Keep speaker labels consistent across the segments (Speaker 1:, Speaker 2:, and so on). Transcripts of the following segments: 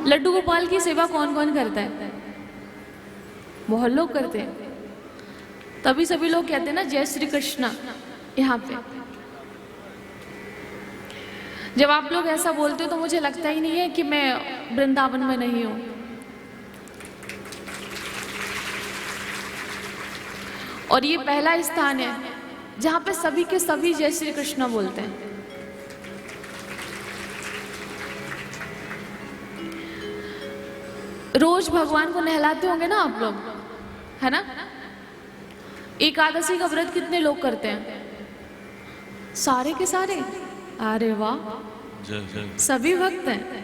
Speaker 1: लड्डू गोपाल की सेवा कौन कौन करता है? बहुत लोग करते हैं। तभी सभी लोग कहते हैं ना जय श्री कृष्ण। यहाँ पे जब आप लोग ऐसा बोलते हो तो मुझे लगता ही नहीं है कि मैं वृंदावन में नहीं हूं। और ये पहला स्थान है जहां पे सभी के सभी जय श्री कृष्ण बोलते हैं। रोज भगवान को नहलाते होंगे ना आप लोग, है ना? एकादशी का व्रत कितने लोग करते हैं? सारे के सारे? अरे वाह, सभी भक्त हैं।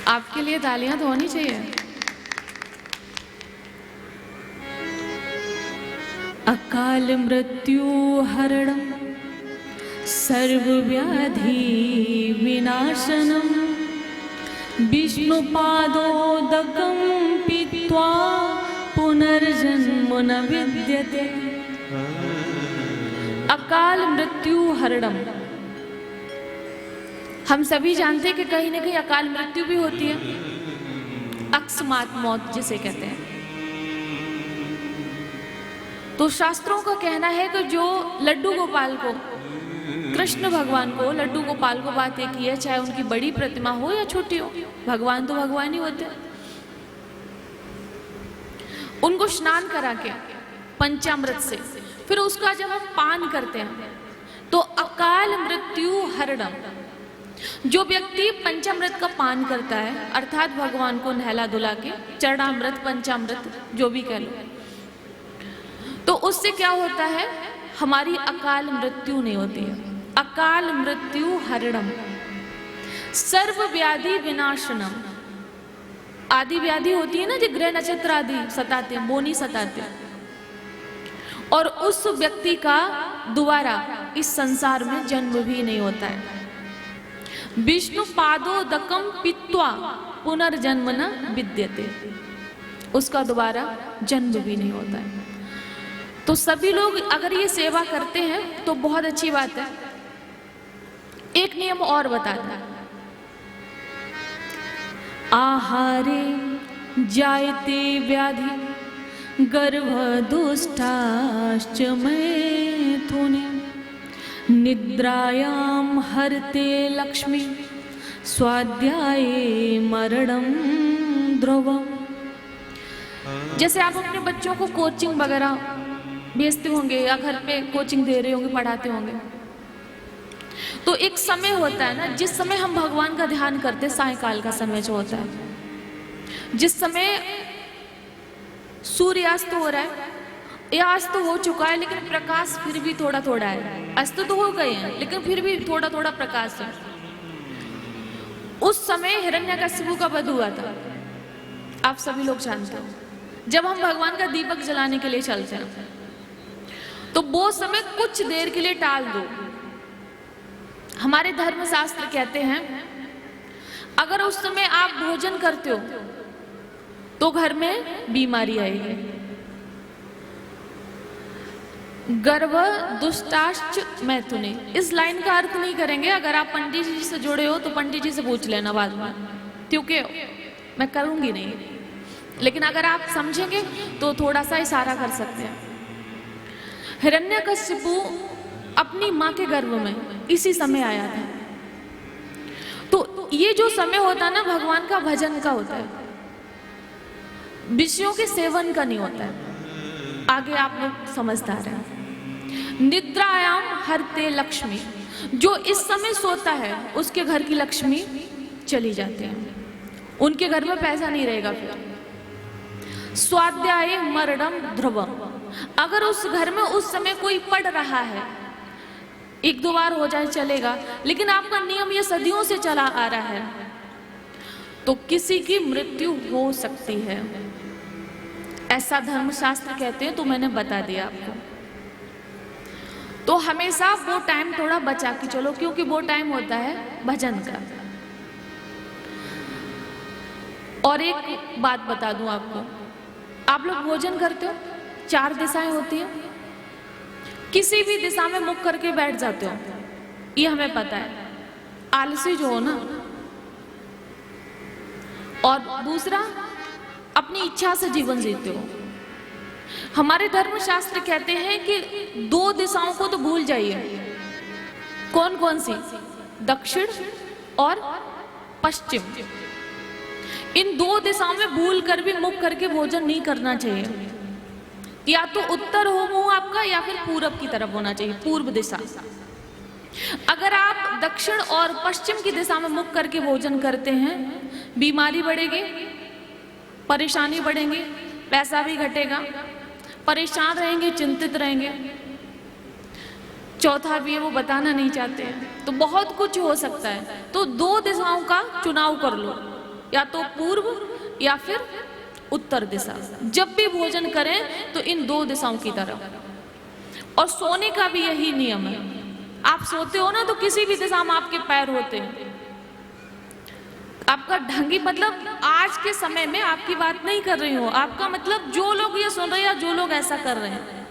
Speaker 1: आपके लिए तालियां तो होनी चाहिए। अकाल मृत्यु हरणम सर्वव्याधि विनाशनम विष्णुपादोदकं पीत्वा पुनर्जन्म न विद्यते। अकाल मृत्यु हरणम। हम सभी जानते हैं कि कहीं ना कहीं अकाल मृत्यु भी होती है, अकस्मात मौत जिसे कहते हैं। तो शास्त्रों का कहना है कि जो लड्डू गोपाल को, कृष्ण भगवान को, लड्डू गोपाल को बात एक ही है, चाहे उनकी बड़ी प्रतिमा हो या छोटी हो, भगवान तो भगवान ही होते हैं। उनको स्नान करा के पंचामृत से, फिर उसका जब हम पान करते हैं तो अकाल मृत्यु हरणम। जो व्यक्ति पंचामृत का पान करता है, अर्थात भगवान को नहला धुला के, चरणामृत पंचामृत जो भी कह लो, तो उससे क्या होता है? हमारी अकाल मृत्यु नहीं होती है। अकाल मृत्यु हरणम सर्व व्याधि विनाशनम। आदि व्याधि होती है ना, जो ग्रह नक्षत्र आदि सताते हैं, वो नहीं सताते। और उस व्यक्ति का दोबारा इस संसार में जन्म भी नहीं होता है। विष्णु पादोदकम पीत्वा पुनर्जन्म न विद्यते। उसका दोबारा जन्म भी नहीं होता है। तो सभी लोग अगर ये सेवा करते हैं तो बहुत अच्छी बात है। एक नियम और बताता है, आहारे जायते व्याधि गर्भ दुष्टाश्च मैथुने निद्रायाम हरते लक्ष्मी स्वाध्याये मरणम ध्रुवम। जैसे आप अपने बच्चों को कोचिंग वगैरह भेजते होंगे या घर पे कोचिंग दे रहे होंगे, पढ़ाते होंगे, तो एक समय होता है ना जिस समय हम भगवान का ध्यान करते, सायकाल का समय जो होता है, जिस समय सूर्यास्त हो रहा है या अस्त हो चुका है लेकिन प्रकाश फिर भी थोड़ा थोड़ा है। अस्त तो हो गए हैं लेकिन फिर भी थोड़ा थोड़ा प्रकाश है। उस समय हिरण्यकशिपु का वध हुआ था, आप सभी लोग जानते हो। जब हम भगवान का दीपक जलाने के लिए चलते हैं तो वो समय कुछ देर के लिए टाल दो। हमारे धर्मशास्त्र कहते हैं अगर उस समय आप भोजन करते हो तो घर में बीमारी आएगी। गर्भ दुष्टाश्च मैथुने, इस लाइन का अर्थ नहीं करेंगे। अगर आप पंडित जी से जुड़े हो तो पंडित जी से पूछ लेना बाद में, क्योंकि मैं करूंगी नहीं। लेकिन अगर आप समझेंगे तो थोड़ा सा इशारा कर सकते हैं। हिरण्यकशिपु अपनी माँ के गर्भ में इसी समय आया था। तो ये जो समय होता है ना, भगवान का भजन का होता है, विषयों के सेवन का नहीं होता है। आगे आप लोग समझदार हैं। निद्रायाम हरते लक्ष्मी, जो इस समय सोता है उसके घर की लक्ष्मी चली जाती है, उनके घर में पैसा नहीं रहेगा। फिर स्वाध्याये मरणम ध्रुवम, अगर उस घर में उस समय कोई पढ़ रहा है, एक दो बार हो जाए चलेगा, लेकिन आपका नियम ये सदियों से चला आ रहा है, तो किसी की मृत्यु हो सकती है। ऐसा धर्मशास्त्र कहते हैं, तो मैंने बता दिया आपको। तो हमेशा वो टाइम थोड़ा बचा के चलो, क्योंकि वो टाइम होता है भजन का। और एक बात बता दूं आपको, आप लोग भोजन करते हो, 4 दिशाएं होती हैं, किसी भी दिशा में मुख करके बैठ जाते हो, ये हमें पता है। आलसी जो हो ना, और दूसरा अपनी इच्छा से जीवन जीते हो। हमारे धर्मशास्त्र कहते हैं कि 2 दिशाओं को तो भूल जाइए। कौन कौन सी? दक्षिण और पश्चिम। इन 2 दिशाओं में भूल कर भी मुख करके भोजन नहीं करना चाहिए। या तो उत्तर हो मुंह आपका, या फिर पूरब की तरफ होना चाहिए, पूर्व दिशा। अगर आप दक्षिण और पश्चिम की दिशा में मुख करके भोजन करते हैं, बीमारी बढ़ेगी, परेशानी बढ़ेंगी, पैसा भी घटेगा, परेशान रहेंगे, चिंतित रहेंगे। चौथा भी है, वो बताना नहीं चाहते हैं। तो बहुत कुछ हो सकता है। तो 2 दिशाओं का चुनाव कर लो, या तो पूर्व या फिर उत्तर दिशा। जब भी भोजन करें तो इन 2 दिशाओं की तरफ। और सोने का भी यही नियम है। आप सोते हो ना, तो किसी भी दिशा में आपके पैर होते हैं। आपका ढंगी, मतलब आज के समय में आपकी बात नहीं कर रही हूं, आपका मतलब जो लोग ये सुन रहे हैं या जो लोग ऐसा कर रहे हैं,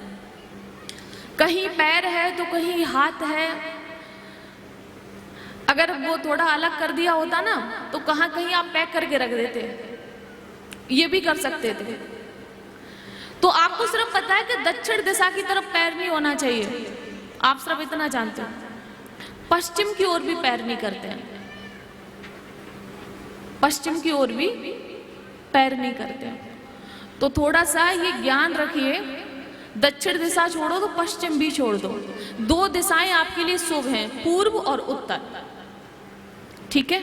Speaker 1: कहीं पैर है तो कहीं हाथ है। अगर वो थोड़ा अलग कर दिया होता ना, तो कहां कहीं आप पैक करके रख देते, ये भी कर सकते थे। तो आपको सिर्फ पता है कि दक्षिण दिशा की तरफ पैर नहीं होना चाहिए, आप सिर्फ इतना जानते हो। पश्चिम की ओर भी पैर नहीं करते हैं, पश्चिम की ओर भी पैर नहीं करते। तो थोड़ा सा ये ज्ञान रखिए, दक्षिण दिशा छोड़ो तो पश्चिम भी छोड़ दो। 2 दिशाएं आपके लिए शुभ हैं, पूर्व और उत्तर। ठीक है।